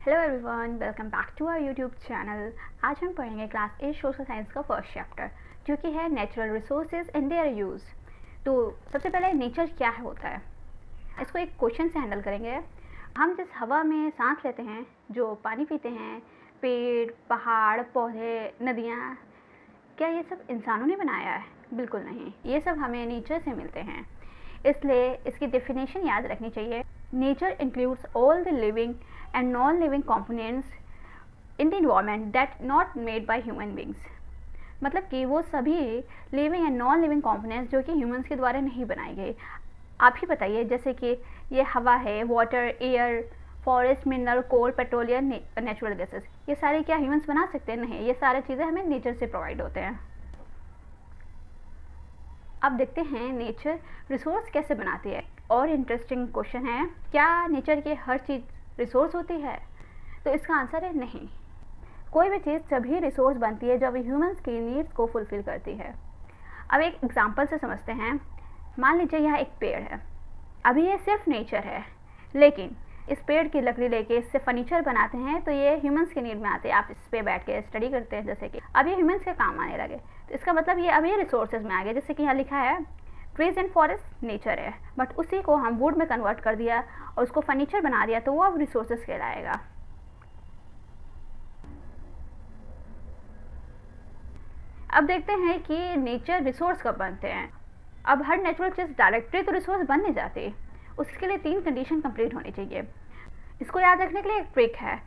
Hello everyone, welcome back to our YouTube channel. आज हम पढ़ेंगे क्लास 8 सोशल साइंस का फर्स्ट चैप्टर, जो कि है natural resources and their use. तो सबसे पहले नेचर क्या होता है, इसको एक क्वेश्चन से हैंडल करेंगे। हम जिस हवा में सांस लेते हैं, जो पानी पीते हैं, पेड़, पहाड़, पौधे, नदियाँ, क्या ये सब इंसानों ने बनाया है? बिल्कुल नहीं, ये सब हमें नेचर से मिलते हैं। इसलिए इसकी डेफिनेशन याद रखनी चाहिए। Nature includes all the living and non-living components in the environment that not made by human beings। मतलब कि वो सभी living and non living components जो कि ह्यूमंस के द्वारा नहीं बनाए गए। आप ही बताइए, जैसे कि ये हवा है, वाटर, एयर, फॉरेस्ट, मिनरल, कोल, पेट्रोलियम, नेचुरल गैसेस, ये सारे क्या ह्यूमंस बना सकते हैं? नहीं, ये सारी चीज़ें हमें नेचर से प्रोवाइड होते हैं। अब देखते हैं नेचर रिसोर्स कैसे बनाती है। और इंटरेस्टिंग क्वेश्चन है, क्या नेचर की हर चीज़ रिसोर्स होती है? तो इसका आंसर है नहीं। कोई भी चीज़ तभी रिसोर्स बनती है जब ह्यूमंस की नीड्स को फुलफिल करती है। अब एक एग्जांपल से समझते हैं। मान लीजिए यहाँ एक पेड़ है। अभी ये सिर्फ नेचर है, लेकिन इस पेड़ की लकड़ी लेके इससे फर्नीचर बनाते हैं तो ये ह्यूमंस के नीड में आते हैं। आप इस पे बैठ के स्टडी करते हैं, जैसे कि अब ये ह्यूमंस के काम आने लगे, तो इसका मतलब ये अब ये रिसोर्सेज में आ गए। जैसे कि यहाँ लिखा है ट्रीज एंड फॉरेस्ट नेचर है, बट उसी को हम वुड में कन्वर्ट कर दिया और उसको फर्नीचर बना दिया, तो वो अब रिसोर्सेज कहलाएगा। अब देखते हैं कि नेचर रिसोर्स कब बनते हैं। अब हर नेचुरल चीज़ डायरेक्टली तो रिसोर्स बन नहीं जाती, उसके लिए 3 कंडीशन कंप्लीट होनी चाहिए। इसको याद रखने के लिए एक ट्रिक है,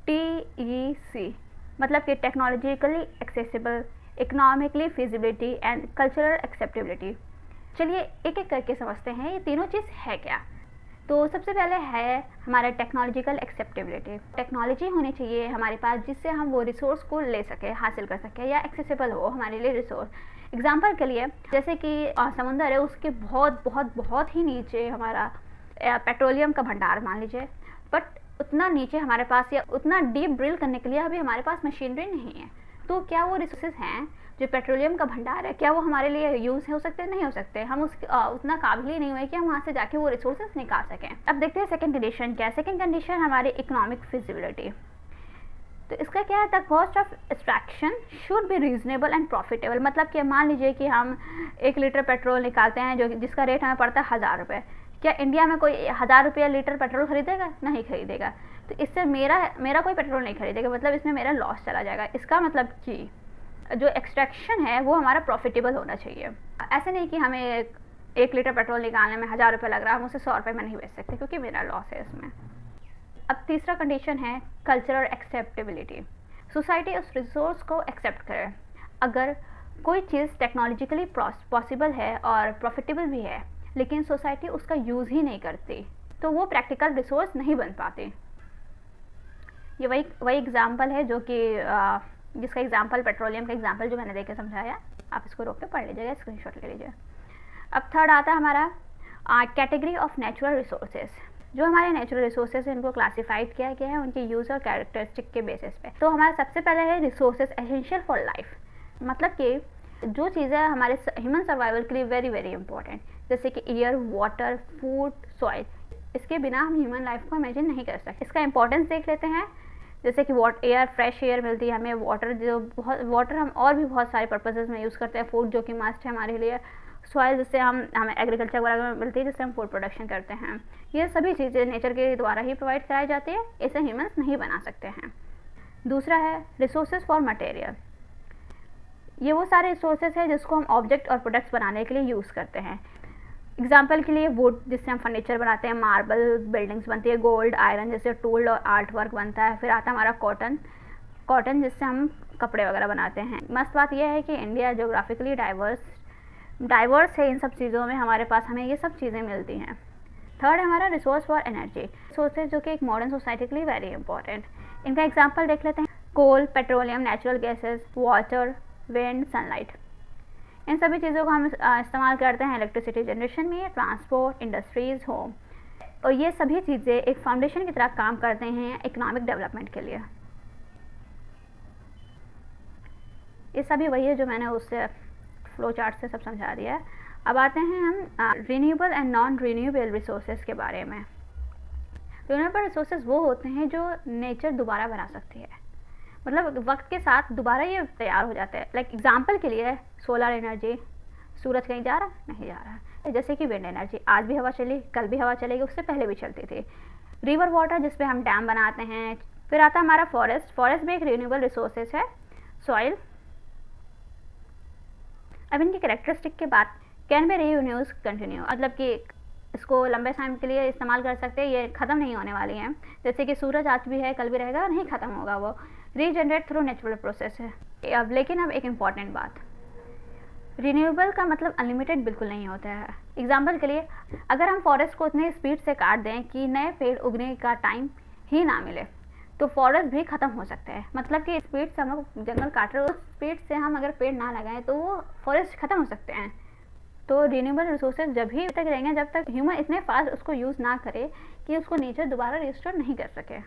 TEC, मतलब कि technologically accessible, economically feasibility and cultural acceptability. चलिए एक एक करके समझते हैं ये तीनों चीज़ है क्या। तो सबसे पहले है हमारा टेक्नोलॉजिकल एक्सेप्टेबिलिटी। टेक्नोलॉजी होनी चाहिए हमारे पास जिससे हम वो रिसोर्स को ले सकें, हासिल कर सकें, या एक्सेसिबल हो हमारे लिए रिसोर्स। एग्जाम्पल के लिए जैसे कि समुंदर है, उसके बहुत बहुत बहुत ही नीचे हमारा पेट्रोलियम का भंडार मान लीजिए, बट उतना नीचे हमारे पास या उतना डीप ड्रिल करने के लिए अभी हमारे पास मशीनरी नहीं है। तो क्या वो रिसोर्सेज हैं जो पेट्रोलियम का भंडार है, क्या वो हमारे लिए यूज़ हो सकते हैं? नहीं हो सकते। हम उतना काबिल ही नहीं हुए कि हम वहाँ से जाके वो रिसोर्सेज निकाल सकें। अब देखते हैं सेकंड कंडीशन क्या है। सेकंड कंडीशन हमारी इकोनॉमिक फिजिबिलिटी। तो इसका क्या है, the cost of extraction should be reasonable and profitable. मतलब कि मान लीजिए कि हम 1 लीटर पेट्रोल निकालते हैं जो जिसका रेट हमें पड़ता है 1000 रुपये। क्या इंडिया में कोई 1000 रुपये लीटर पेट्रोल खरीदेगा? नहीं खरीदेगा। तो इससे मेरा कोई पेट्रोल नहीं खरीदेगा, मतलब इसमें मेरा लॉस चला जाएगा। इसका मतलब कि जो एक्सट्रैक्शन है वो हमारा प्रॉफिटेबल होना चाहिए। ऐसे नहीं कि हमें 1 लीटर पेट्रोल निकालने में 1000 रुपये लग रहा है, हम उसे 100 रुपये में नहीं बेच सकते क्योंकि मेरा लॉस है इसमें। अब तीसरा कंडीशन है कल्चरल एक्सेप्टेबिलिटी। सोसाइटी उस रिसोर्स को एक्सेप्ट करे। अगर कोई चीज़ टेक्नोलॉजिकली पॉसिबल है और प्रॉफिटेबल भी है, लेकिन सोसाइटी उसका यूज़ ही नहीं करती, तो वो प्रैक्टिकल रिसोर्स नहीं बन पाते। ये वही एग्जाम्पल है जो कि जिसका एग्जाम्पल पेट्रोलियम का एग्जाम्पल जो मैंने देकर समझाया। आप इसको रोक के पढ़ लीजिएगा, स्क्रीनशॉट ले लीजिए। अब थर्ड आता है हमारा कैटेगरी ऑफ नेचुरल रिसोर्सेज। जो हमारे नेचुरल रिसोर्सेज हैं इनको क्लासिफाइड किया गया है उनके यूज़ और कैरेक्टरिस्टिक के बेसिस पे। तो हमारा सबसे पहले है रिसोर्सेज एसेंशियल फॉर लाइफ। मतलब कि जो चीज़ें हमारे ह्यूमन सर्वाइवल के लिए वेरी वेरी इंपॉर्टेंट, जैसे कि एयर, वाटर, फूड, सॉइल, इसके बिना हम ह्यूमन लाइफ को इमेजिन नहीं कर सकते। इसका इंपॉर्टेंस देख लेते हैं। जैसे कि एयर, फ्रेश एयर मिलती है हमें, वाटर हम और भी बहुत सारे पर्पसेस में यूज़ करते हैं, फूड जो कि मस्ट है हमारे लिए, सॉइल जिससे हमें एग्रीकल्चर वगैरह में मिलती है जिससे हम फूड प्रोडक्शन करते हैं। ये सभी चीज़ें नेचर के द्वारा ही प्रोवाइड कराई जाती है, इसे ह्यूमंस नहीं बना सकते हैं। दूसरा है रिसोर्सेज फॉर मटेरियल। ये वो सारे रिसोर्सेज है जिसको हम ऑब्जेक्ट और प्रोडक्ट्स बनाने के लिए यूज़ करते हैं। एग्जाम्पल के लिए वुड जिससे हम फर्नीचर बनाते हैं, मार्बल बिल्डिंग्स बनती है, गोल्ड, आयरन जैसे टूल और आर्ट वर्क बनता है। फिर आता है हमारा कॉटन जिससे हम कपड़े वगैरह बनाते हैं। मस्त बात यह है कि इंडिया जोग्राफिकली डाइवर्स है इन सब चीज़ों में, हमारे पास हमें ये सब चीज़ें मिलती हैं। थर्ड है हमारा रिसोर्स फॉर एनर्जी। रिसोर्सेज जो कि एक मॉडर्न सोसाइटी के लिए वेरी इंपॉर्टेंट। इनका एग्जाम्पल देख लेते हैं। Coal, petroleum, natural gases, water, wind, sunlight. इन सभी चीज़ों को हम इस्तेमाल करते हैं इलेक्ट्रिसिटी जनरेशन में, ट्रांसपोर्ट, इंडस्ट्रीज़, होम, और ये सभी चीज़ें एक फाउंडेशन की तरह काम करते हैं इकोनॉमिक डेवलपमेंट के लिए। ये सभी वही है जो मैंने उससे फ्लो चार्ट से सब समझा दिया है। अब आते हैं हम renewable and non renewable resources के बारे में। रिन्यूएबल रिसोर्सेज वो होते हैं जो नेचर दोबारा बना सकती है, मतलब वक्त के साथ दोबारा ये तैयार हो जाते हैं। लाइक एग्जांपल के लिए सोलर एनर्जी, सूरज कहीं जा रहा नहीं जा रहा है। जैसे कि विंड एनर्जी, आज भी हवा चली, कल भी हवा चलेगी, उससे पहले भी चलती थी। रिवर वाटर, जिस पे हम डैम बनाते हैं। फिर आता है हमारा फॉरेस्ट, फॉरेस्ट भी एक रिन्यूएबल रिसोर्सेज है। सॉइल, अब इनकी कैरेक्टरिस्टिक के बाद कैन बी रीयूज कंटिन्यू, मतलब कि इसको लंबे टाइम के लिए इस्तेमाल कर सकते हैं, ये ख़त्म नहीं होने वाली हैं। जैसे कि सूरज आज भी है, कल भी रहेगा, नहीं ख़त्म होगा, वो रीजनरेट थ्रू नेचुरल प्रोसेस है। अब एक इम्पॉर्टेंट बात, रिन्यूएबल का मतलब अनलिमिटेड बिल्कुल नहीं होता है। एग्जाम्पल के लिए, अगर हम फॉरेस्ट को उतने स्पीड से काट दें कि नए पेड़ उगने का टाइम ही ना मिले, तो फॉरेस्ट भी ख़त्म हो सकता है। मतलब कि स्पीड से हम लोग जंगल काट रहे हैं, उस स्पीड से हम अगर पेड़ ना लगाएं तो वो फॉरेस्ट ख़त्म हो सकते हैं। तो रिन्यूएबल रिसोर्सेज जब भी तक रहेंगे जब तक ह्यूमन इतने फास्ट उसको यूज़ ना करे कि उसको नेचर दोबारा रिस्टोर नहीं कर सके।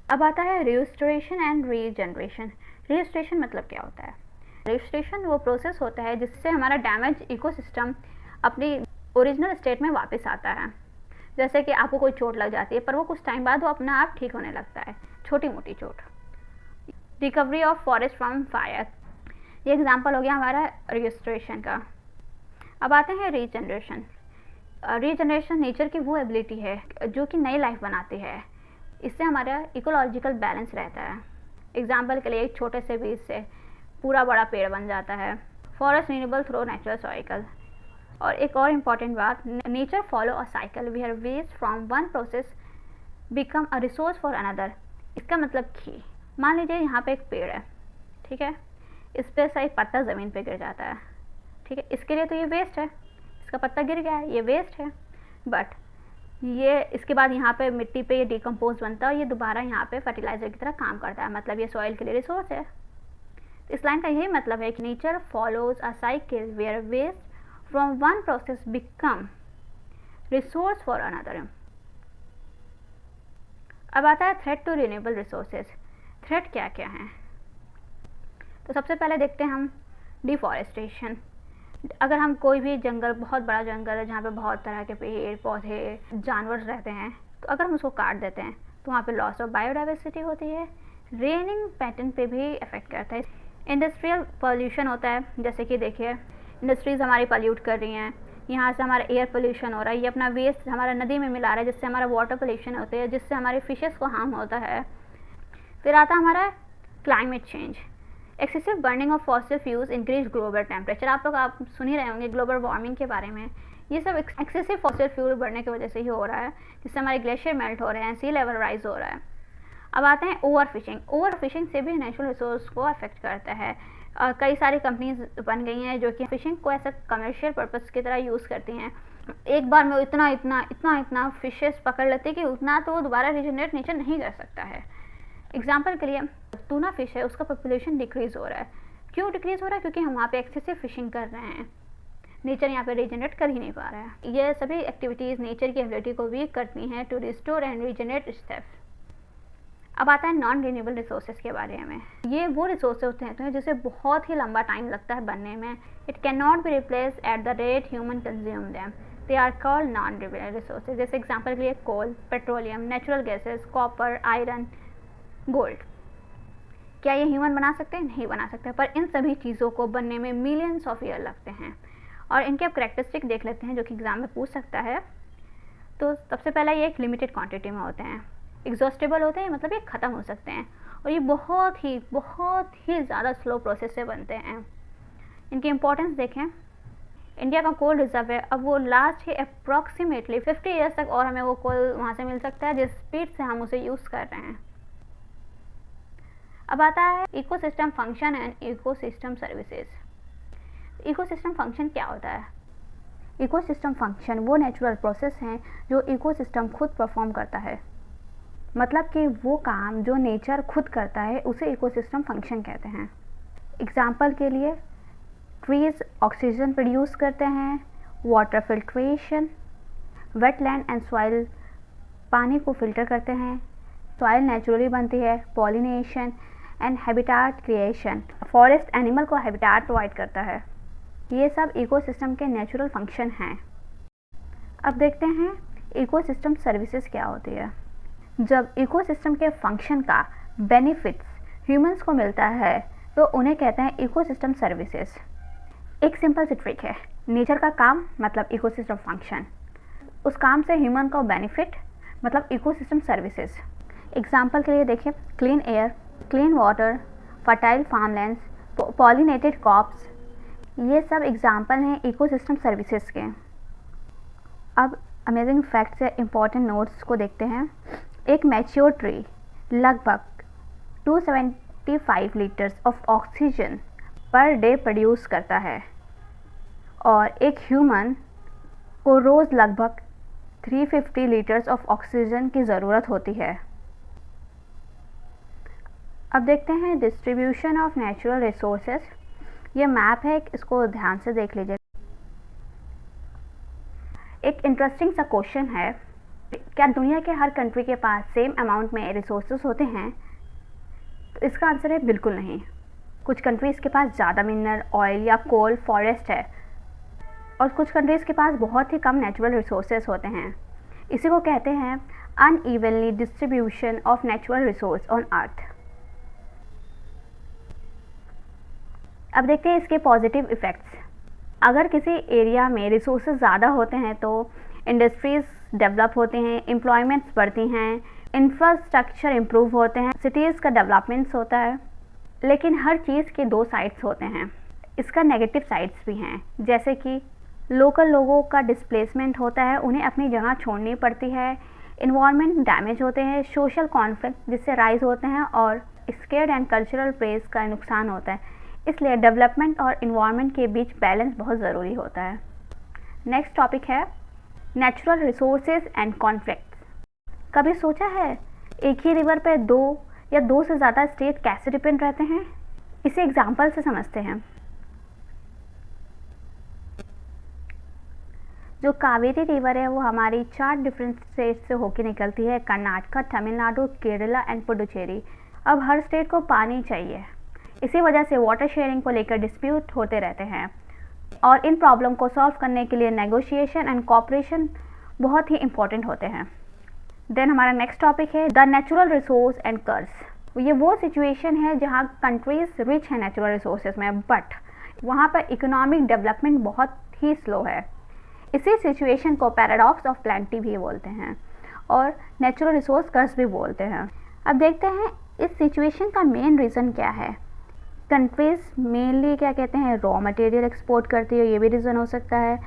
अब आता है रिस्टोरेशन एंड रीजनरेशन। रिस्टोरेशन मतलब क्या होता है? रिस्टोरेशन वो प्रोसेस होता है जिससे हमारा डैमेज इकोसिस्टम अपनी ओरिजिनल स्टेट में वापस आता है। जैसे कि आपको कोई चोट लग जाती है, पर वो कुछ टाइम बाद वो अपने आप ठीक होने लगता है, छोटी मोटी चोट। Recovery of forest from fire, ये एग्जांपल हो गया हमारा रिस्टोरेशन का। अब आते हैं रीजनरेशन। रीजनरेशन नेचर की वो एबिलिटी है जो कि नई लाइफ बनाती है। इससे हमारा इकोलॉजिकल बैलेंस रहता है। एग्जाम्पल के लिए, एक छोटे से बीज से पूरा बड़ा पेड़ बन जाता है। Forest renewable through natural cycle. और एक और इम्पॉर्टेंट बात, nature follow a cycle where waste from one process become a resource for another. इसका मतलब कि मान लीजिए यहाँ पे एक पेड़ है, ठीक है, इस पर से एक पत्ता ज़मीन पे गिर जाता है, ठीक है, इसके लिए तो ये वेस्ट है, इसका पत्ता गिर गया है, ये वेस्ट है। बट ये इसके बाद यहाँ पे मिट्टी पे ये डिकम्पोज बनता है और ये दोबारा यहाँ पे फर्टिलाइज़र की तरह काम करता है, मतलब ये सॉइल के लिए रिसोर्स है। इस लाइन का यही मतलब है कि nature follows a cycle where waste from one process become resource for another. अब आता है threat to renewable resources. Threat क्या क्या हैं? तो सबसे पहले देखते हैं हम डिफॉरेस्टेशन। अगर हम कोई भी जंगल, बहुत बड़ा जंगल है जहाँ पे बहुत तरह के पेड़ पौधे जानवर रहते हैं, तो अगर हम उसको काट देते हैं तो वहाँ पे लॉस ऑफ बायोडाइवर्सिटी होती है। रेनिंग पैटर्न पे भी इफेक्ट करता है। इंडस्ट्रियल पॉल्यूशन होता है, जैसे कि देखिए इंडस्ट्रीज़ हमारी पॉल्यूट कर रही हैं, यहाँ से हमारा एयर पोल्यूशन हो रहा है, ये अपना वेस्ट हमारा नदी में मिला रहा है, जिससे हमारा वाटर पोल्यूशन होता है, जिससे हमारे फिशेस को हार्म होता है। फिर आता है हमारा climate change. Excessive burning of fossil fuels increase global temperature. आप सुन ही रहे होंगे ग्लोबल वार्मिंग के बारे में। ये सब एक्सेसिव फॉसिल फ्यूल बढ़ने की वजह से ही हो रहा है, जिससे हमारे ग्लेशियर मेल्ट हो रहे हैं, सी लेवल राइज हो रहा है। अब आते हैं ओवर फिशिंग। ओवर फिशिंग से भी नेचुरल रिसोर्स को अफेक्ट करता है। कई सारी कंपनीज बन गई हैं जो कि फिशिंग को ऐसा कमर्शियल पर्पस की तरह यूज़ करती हैं। एक बार में इतना फिशेस पकड़ लेते हैं कि उतना तो वो दोबारा रिजनरेट नेचर नहीं कर सकता है। एग्जाम्पल के लिए टूना फिश है, उसका पॉपुलेशन डिक्रीज़ हो रहा है। क्यों डिक्रीज़ हो रहा है? क्योंकि हम वहाँ पे एक्सेसिव फिशिंग कर रहे हैं, नेचर यहाँ पे रीजनरेट कर ही नहीं पा रहा है। ये सभी एक्टिविटीज़ नेचर की एबिलिटी को वीक करती हैं to restore and regenerate itself. अब आता है नॉन रिन्यूएबल रिसोर्सेज के बारे में। ये वो रिसोर्सेज होते हैं जिसे बहुत ही लंबा टाइम लगता है बनने में। It can not be replace at the rate human consume them. They are called non renewable resources. जैसे एग्जाम्पल के लिए coal, petroleum, natural gases, copper, iron, gold. क्या ये ह्यूमन बना सकते हैं? नहीं बना सकते, पर इन सभी चीज़ों को बनने में मिलियंस ऑफ ईयर लगते हैं। और इनके अब करेक्टरिस्टिक देख लेते हैं जो कि एग्जाम में पूछ सकता है। तो सबसे पहला, ये एक लिमिटेड क्वांटिटी में होते हैं, एग्जॉस्टेबल होते हैं, मतलब ये ख़त्म हो सकते हैं, और ये बहुत ही ज़्यादा स्लो प्रोसेस से बनते हैं। इनकी इंपॉर्टेंस देखें, इंडिया का कोल रिजर्व है, अब वो लास्ट है अप्रॉक्सीमेटली 50 ईयर्स तक, और हमें वो कोल वहाँ से मिल सकता है जिस स्पीड से हम उसे यूज़ कर रहे हैं। अब आता है ecosystem function and ecosystem services. Ecosystem function क्या होता है? इकोसिस्टम फंक्शन वो नेचुरल प्रोसेस हैं जो इकोसिस्टम खुद परफॉर्म करता है, मतलब कि वो काम जो नेचर खुद करता है उसे इकोसिस्टम फंक्शन कहते हैं। एग्जाम्पल के लिए, ट्रीज ऑक्सीजन प्रोड्यूस करते हैं, water filtration, wetland and soil पानी को फिल्टर करते हैं, सॉइल नेचुरली बनती है, pollination and habitat creation, forest animal को हैबिटाट प्रोवाइड करता है। ये सब इकोसिस्टम के नेचुरल फंक्शन हैं। अब देखते हैं इकोसिस्टम सर्विसेज क्या होती है? जब इकोसिस्टम के फंक्शन का बेनिफिट्स ह्यूमंस को मिलता है तो उन्हें कहते हैं इकोसिस्टम सर्विसेज। एक सिंपल सी ट्रिक है, नेचर का काम मतलब इकोसिस्टम फंक्शन, उस काम से ह्यूमन को बेनिफिट मतलब इकोसिस्टम सर्विसेज। एग्जाम्पल के लिए देखिए, clean air, clean water, fertile farmlands, pollinated crops, ये सब एग्जाम्पल हैं इकोसिस्टम सर्विसेज के। अब अमेजिंग फैक्ट्स या इम्पॉर्टेंट नोट्स को देखते हैं। एक मैच्योर ट्री लगभग 275 litres of oxygen per day produce करता है और एक ह्यूमन को रोज़ लगभग 350 लीटर्स ऑफ ऑक्सीजन की ज़रूरत होती है। अब देखते हैं डिस्ट्रीब्यूशन ऑफ नेचुरल रिसोर्सेज। ये मैप है, इसको ध्यान से देख लीजिए। एक इंटरेस्टिंग सा क्वेश्चन है, क्या दुनिया के हर कंट्री के पास सेम अमाउंट में रिसोर्सेज होते हैं? तो इसका आंसर है बिल्कुल नहीं। कुछ कंट्रीज़ के पास ज़्यादा मिनरल ऑयल या कोल फॉरेस्ट है और कुछ कंट्रीज़ के पास बहुत ही कम नेचुरल रिसोर्सेज होते हैं। इसी को कहते हैं unevenly distribution of natural resource on earth. अब देखते हैं इसके पॉजिटिव इफ़ेक्ट्स। अगर किसी एरिया में रिसोर्सेज ज़्यादा होते हैं तो इंडस्ट्रीज़ डेवलप होते हैं, एम्प्लॉयमेंट्स बढ़ती हैं, इंफ्रास्ट्रक्चर इम्प्रूव होते हैं, सिटीज़ का डेवलपमेंट्स होता है। लेकिन हर चीज़ के दो साइड्स होते हैं। इसका नेगेटिव साइड्स भी हैं, जैसे कि लोकल लोगों का डिस्प्लेसमेंट होता है, उन्हें अपनी जगह छोड़नी पड़ती है, इन्वायरमेंट डैमेज होते हैं, सोशल कॉन्फ्लिक्ट जिससे राइज होते हैं और स्केर्ड एंड कल्चरल प्रेस का नुकसान होता है। इसलिए डेवलपमेंट और इन्वायरमेंट के बीच बैलेंस बहुत ज़रूरी होता है। नेक्स्ट टॉपिक है नेचुरल रिसोर्सेज एंड कॉन्फ्लिक्ट। कभी सोचा है एक ही रिवर पे दो या दो से ज़्यादा स्टेट कैसे डिपेंड रहते हैं? इसे एग्जाम्पल से समझते हैं। जो कावेरी रिवर है वो हमारी 4 डिफरेंट स्टेट से होकर निकलती है, कर्नाटक, तमिलनाडु, केरला एंड पुडुचेरी। अब हर स्टेट को पानी चाहिए, इसी वजह से वाटर शेयरिंग को लेकर डिस्प्यूट होते रहते हैं और इन प्रॉब्लम को सॉल्व करने के लिए नेगोशिएशन एंड कोऑपरेशन बहुत ही इंपॉर्टेंट होते हैं। देन हमारा नेक्स्ट टॉपिक है the natural resource and curse. ये वो सिचुएशन है जहाँ कंट्रीज रिच है नेचुरल रिसोर्सेज में, बट वहाँ पर इकोनॉमिक डेवलपमेंट बहुत ही स्लो है। इसी सिचुएशन को पैराडॉक्स ऑफ प्लेंटी भी बोलते हैं और नेचुरल रिसोर्स कर्स भी बोलते हैं। अब देखते हैं इस सिचुएशन का मेन रीज़न क्या है। कंट्रीज़ मेनली क्या कहते हैं, रॉ मटेरियल एक्सपोर्ट करती है, ये भी रीज़न हो सकता है।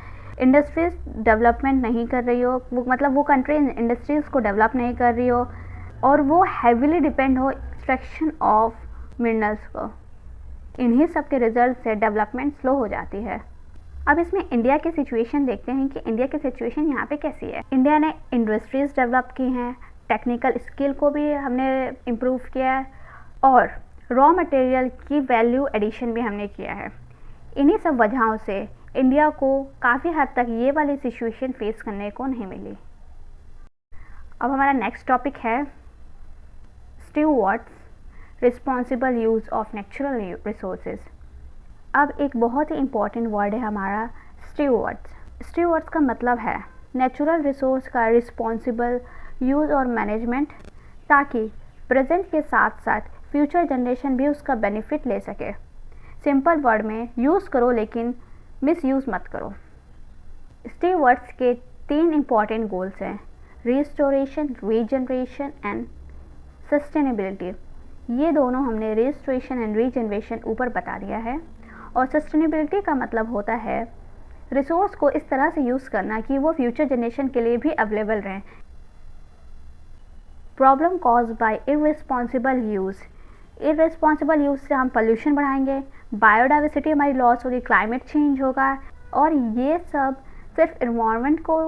इंडस्ट्रीज़ डेवलपमेंट नहीं कर रही हो, वो कंट्री इंडस्ट्रीज़ को डेवलप नहीं कर रही हो और वो हैविली डिपेंड हो एक्सट्रैक्शन ऑफ मिनरल्स को। इन्हीं सब के रिजल्ट से डेवलपमेंट स्लो हो जाती है। अब इसमें इंडिया की सिचुएशन देखते हैं कि इंडिया की सिचुएशन यहाँ पे कैसी है। इंडिया ने इंडस्ट्रीज़ डेवलप की हैं, टेक्निकल स्किल को भी हमने इम्प्रूव किया है और रॉ मटेरियल की वैल्यू एडिशन भी हमने किया है। इन्हीं सब वजहों से इंडिया को काफ़ी हद तक ये वाली सिचुएशन फेस करने को नहीं मिली। अब हमारा नेक्स्ट टॉपिक है stewards responsible use of natural resources. अब एक बहुत ही इम्पॉर्टेंट वर्ड है हमारा स्टीवर्ड्स। स्टीवर्ड्स का मतलब है नेचुरल रिसोर्स का रिस्पॉन्सिबल यूज़ और मैनेजमेंट, ताकि प्रेजेंट के साथ साथ फ्यूचर जनरेशन भी उसका बेनिफिट ले सके। सिंपल वर्ड में यूज़ करो लेकिन मिस यूज़ मत करो। स्टीवर्ड्स के 3 इम्पॉर्टेंट गोल्स हैं, रिस्टोरेशन, रीजनरेशन एंड सस्टेनेबिलिटी। ये दोनों हमने रिस्टोरेशन एंड रीजनरेशन ऊपर बता दिया है। और सस्टेनेबिलिटी का मतलब होता है रिसोर्स को इस तरह से यूज़ करना कि वो फ्यूचर जनरेशन के लिए भी अवेलेबल रहें। Problem cause by irresponsible use. Irresponsible use से हम पोल्यूशन बढ़ाएंगे, बायोडाइवर्सिटी हमारी लॉस होगी, क्लाइमेट चेंज होगा और ये सब सिर्फ इन्वायरमेंट को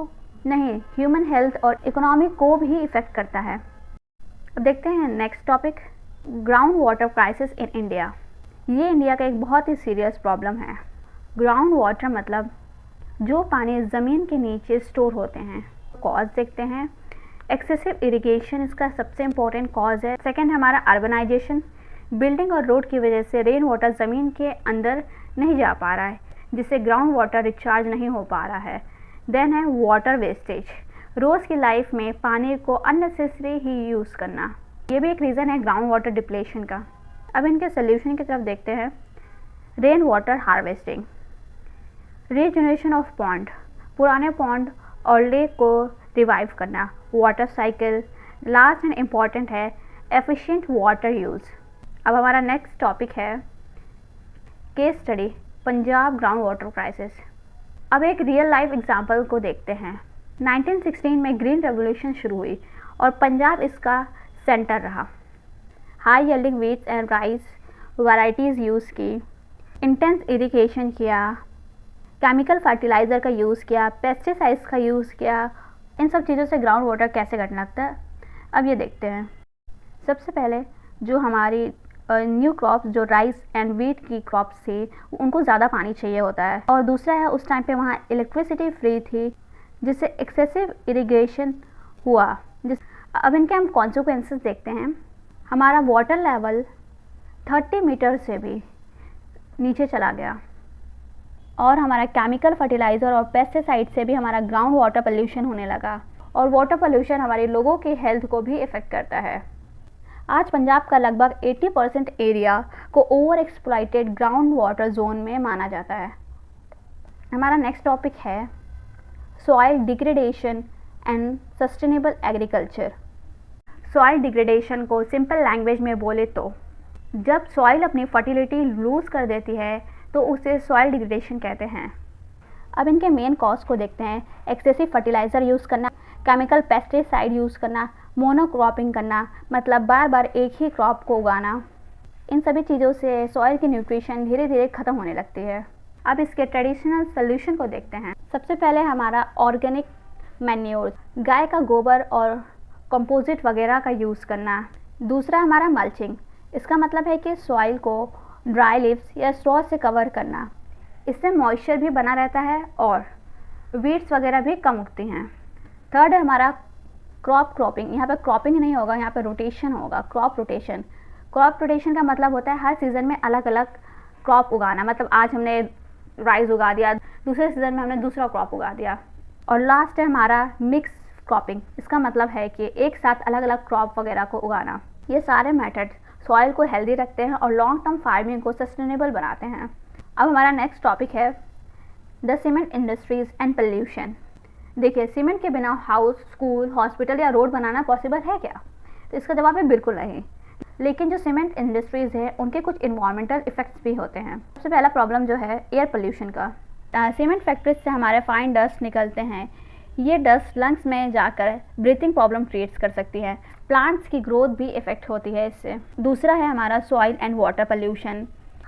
नहीं, ह्यूमन हेल्थ और इकोनॉमी को भी इफ़ेक्ट करता है। अब देखते हैं next topic, ground water crisis in India. ये इंडिया का एक बहुत ही सीरियस प्रॉब्लम है। ग्राउंड वाटर मतलब जो पानी ज़मीन के नीचे स्टोर होते हैं। कॉज देखते हैं, एक्सेसिव इरिगेशन इसका सबसे इम्पोर्टेंट कॉज है। सेकेंड हमारा अर्बनाइजेशन, बिल्डिंग और रोड की वजह से रेन वाटर ज़मीन के अंदर नहीं जा पा रहा है, जिससे ग्राउंड वाटर रिचार्ज नहीं हो पा रहा है। देन है वाटर वेस्टेज, रोज़ की लाइफ में पानी को अननेसेसरी ही यूज़ करना, ये भी एक रीज़न है ग्राउंड वाटर डिप्लेशन का। अब इनके सोल्यूशन की तरफ देखते हैं। Rain water harvesting, regeneration of pond, पुराने पॉन्ड और लेक को रिवाइव करना, water cycle, last and important है एफिशिएंट वाटर यूज़। अब हमारा नेक्स्ट टॉपिक है case study, Punjab ground water crisis. अब एक रियल लाइफ एग्जांपल को देखते हैं। 1916 में ग्रीन रेवोल्यूशन शुरू हुई और पंजाब इसका सेंटर रहा। High yielding weeds and rice varieties use की, इंटेंस इरिगेशन किया, केमिकल फर्टिलाइज़र का यूज़ किया, पेस्टिसाइड्स का यूज़ किया। इन सब चीज़ों से ग्राउंड वाटर कैसे घटने लगता है, अब ये देखते हैं। सबसे पहले जो हमारी न्यू क्रॉप्स जो राइस एंड वीट की क्रॉप्स थी उनको ज़्यादा पानी चाहिए होता है, और दूसरा है उस टाइम पे वहाँ इलेक्ट्रिसिटी फ्री थी जिससे एक्सेसिव इरिगेशन हुआ। अब इनके हम कॉन्सिक्वेंसेस देखते हैं। हमारा वाटर लेवल 30 मीटर से भी नीचे चला गया, और हमारा केमिकल फर्टिलाइज़र और पेस्टिसाइड से भी हमारा ग्राउंड वाटर पोल्यूशन होने लगा, और वाटर पोल्यूशन हमारे लोगों की हेल्थ को भी इफ़ेक्ट करता है। आज पंजाब का लगभग 80% एरिया को over exploited ground water zone में माना जाता है। हमारा नेक्स्ट टॉपिक है soil degradation and sustainable agriculture. Soil degradation को सिंपल लैंग्वेज में बोले तो जब सॉइल अपनी फर्टिलिटी लूज़ कर देती है तो उसे सॉइल डिग्रेडेशन कहते हैं। अब इनके मेन कॉज को देखते हैं। एक्सेसिव फर्टिलाइज़र यूज़ करना, केमिकल पेस्टिसाइड यूज़ करना, मोनोक्रॉपिंग करना, मतलब बार बार एक ही क्रॉप को उगाना। इन सभी चीज़ों से सॉइल की न्यूट्रिशन धीरे धीरे ख़त्म होने लगती है। अब इसके ट्रेडिशनल सोल्यूशन को देखते हैं। सबसे पहले हमारा ऑर्गेनिक मैन्योर, गाय का गोबर और कंपोजिट वगैरह का यूज़ करना। दूसरा हमारा मल्चिंग, इसका मतलब है कि सॉइल को ड्राई लीव्स या स्ट्रॉ से कवर करना। इससे मॉइस्चर भी बना रहता है और वीड्स वगैरह भी कम उगती हैं। थर्ड है हमारा क्रॉपिंग। यहाँ पे क्रॉपिंग नहीं होगा, यहाँ पे रोटेशन होगा, क्रॉप रोटेशन। क्रॉप रोटेशन का मतलब होता है हर सीज़न में अलग अलग क्रॉप उगाना। मतलब आज हमने राइस उगा दिया, दूसरे सीज़न में हमने दूसरा क्रॉप उगा दिया। और लास्ट है हमारा मिक्स क्रॉपिंग। इसका मतलब है कि एक साथ अलग अलग क्रॉप वगैरह को उगाना। ये सारे मेथड सॉइल को हेल्दी रखते हैं और लॉन्ग टर्म फार्मिंग को सस्टेनेबल बनाते हैं। अब हमारा नेक्स्ट टॉपिक है the cement industries and pollution. देखिए, सीमेंट के बिना हाउस, स्कूल, हॉस्पिटल या रोड बनाना पॉसिबल है क्या? तो इसका जवाब है बिल्कुल नहीं। लेकिन जो सीमेंट इंडस्ट्रीज़ है उनके कुछ इन्वायरमेंटल इफ़ेक्ट्स भी होते हैं। सबसे पहला प्रॉब्लम जो है एयर पोल्यूशन का। सीमेंट फैक्ट्रीज से हमारे फाइन डस्ट निकलते हैं। ये डस्ट लंग्स में जाकर ब्रीथिंग प्रॉब्लम क्रिएट्स कर सकती है। प्लांट्स की ग्रोथ भी इफ़ेक्ट होती है इससे। दूसरा है हमारा soil and water pollution.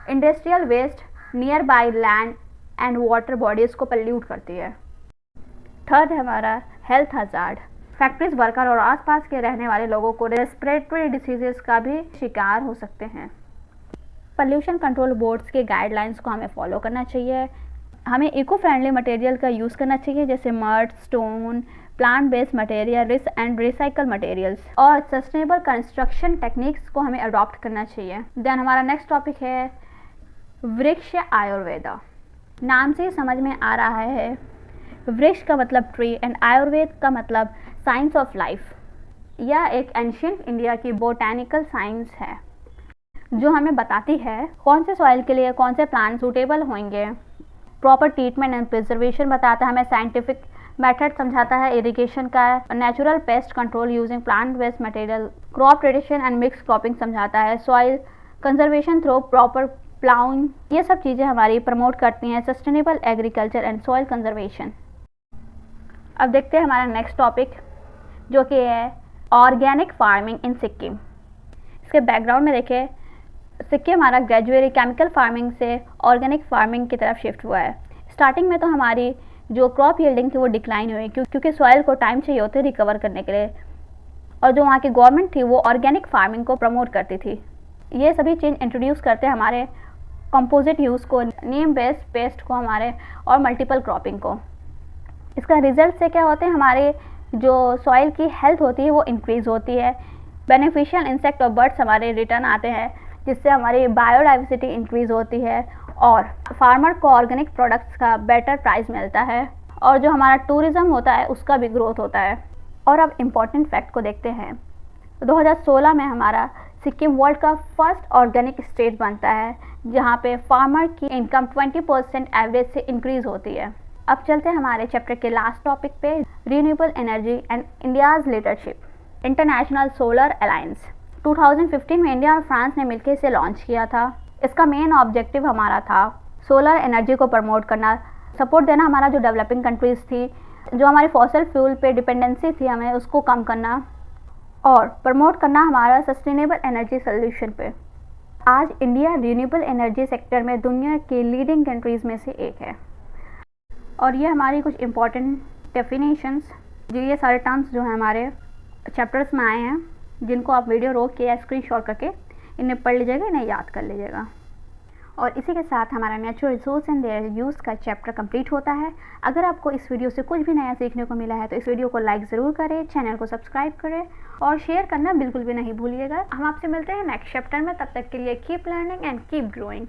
Industrial waste nearby land and water bodies को पोल्यूट करती है। थर्ड है हमारा हेल्थ हजार्ड। फैक्ट्रीज वर्कर और आसपास के रहने वाले लोगों को रेस्पिरेटरी डिसीजेस का भी शिकार हो सकते हैं। पोल्यूशन कंट्रोल बोर्ड्स के गाइडलाइंस को हमें फॉलो करना चाहिए। हमें इको फ्रेंडली मटेरियल का यूज़ करना चाहिए, जैसे mud, stone, plant based material and recycle materials, और सस्टेनेबल कंस्ट्रक्शन टेक्निक्स को हमें अडॉप्ट करना चाहिए। देन हमारा नेक्स्ट टॉपिक है वृक्ष आयुर्वेदा। नाम से ही समझ में आ रहा है, वृक्ष का मतलब ट्री एंड आयुर्वेद का मतलब साइंस ऑफ लाइफ। यह एक एंशिएंट इंडिया की बोटैनिकल साइंस है जो हमें बताती है कौन से सॉइल के लिए कौन से प्लांट सूटेबल होंगे। प्रॉपर ट्रीटमेंट एंड प्रिजर्वेशन बताता है हमें, साइंटिफिक मेथड समझाता है इरिगेशन का, natural pest control using plant based material, crop rotation and mix cropping समझाता है, soil conservation through proper ploughing. ये सब चीज़ें हमारी प्रमोट करती हैं sustainable agriculture and soil conservation. अब देखते हैं हमारा नेक्स्ट टॉपिक जो कि है ऑर्गेनिक फार्मिंग इन सिक्किम। इसके बैकग्राउंड में देखें, सिक्किम हमारा ग्रेजुअली केमिकल फार्मिंग से ऑर्गेनिक फार्मिंग की तरफ शिफ्ट हुआ है। स्टार्टिंग में तो हमारी जो क्रॉप यील्डिंग थी वो डिक्लाइन हुई क्योंकि सॉइल को टाइम चाहिए होते रिकवर करने के लिए, और जो वहाँ की गवर्नमेंट थी वो ऑर्गेनिक फार्मिंग को प्रमोट करती थी। ये सभी चेंज इंट्रोड्यूस करते हमारे कंपोजिट यूज़ को, नीम बेस्ड पेस्ट को हमारे, और मल्टीपल क्रॉपिंग को। इसका रिजल्ट से क्या होते हैं, हमारे जो सॉइल की हेल्थ होती है वो इंक्रीज़ होती है, बेनिफिशियल इंसेक्ट और बर्ड्स हमारे रिटर्न आते हैं, जिससे हमारी बायोडाइवर्सिटी इंक्रीज़ होती है और फार्मर को ऑर्गेनिक प्रोडक्ट्स का बेटर प्राइस मिलता है, और जो हमारा टूरिज़्म होता है उसका भी ग्रोथ होता है। और अब इम्पॉर्टेंट फैक्ट को देखते हैं। 2016 में हमारा सिक्किम वर्ल्ड का फर्स्ट ऑर्गेनिक स्टेट बनता है जहाँ पे फार्मर की इनकम 20% एवरेज से इंक्रीज़ होती है। अब चलते हैं हमारे चैप्टर के लास्ट टॉपिक पे, renewable energy and India's leadership. International solar alliance 2015 में इंडिया और फ्रांस ने मिलकर इसे लॉन्च किया था। इसका मेन ऑब्जेक्टिव हमारा था सोलर एनर्जी को प्रमोट करना, सपोर्ट देना हमारा जो डेवलपिंग कंट्रीज़ थी, जो हमारी फॉसिल फ्यूल पे डिपेंडेंसी थी हमें उसको कम करना और प्रमोट करना हमारा सस्टेनेबल एनर्जी सोल्यूशन पे। आज इंडिया रिन्यूएबल एनर्जी सेक्टर में दुनिया के लीडिंग कंट्रीज़ में से एक है। और ये हमारी कुछ इम्पॉर्टेंट डेफिनेशंस, जो ये सारे टर्म्स जो हैं हमारे चैप्टर्स में आए हैं, जिनको आप वीडियो रोक के या स्क्रीनशॉट करके इन्हें पढ़ लीजिएगा, इन्हें याद कर लीजिएगा। और इसी के साथ हमारा natural resource and their use का चैप्टर कंप्लीट होता है। अगर आपको इस वीडियो से कुछ भी नया सीखने को मिला है तो इस वीडियो को लाइक ज़रूर करें, चैनल को सब्सक्राइब करें और शेयर करना बिल्कुल भी नहीं भूलिएगा। हम आपसे मिलते हैं नेक्स्ट चैप्टर में, तब तक के लिए keep learning and keep growing.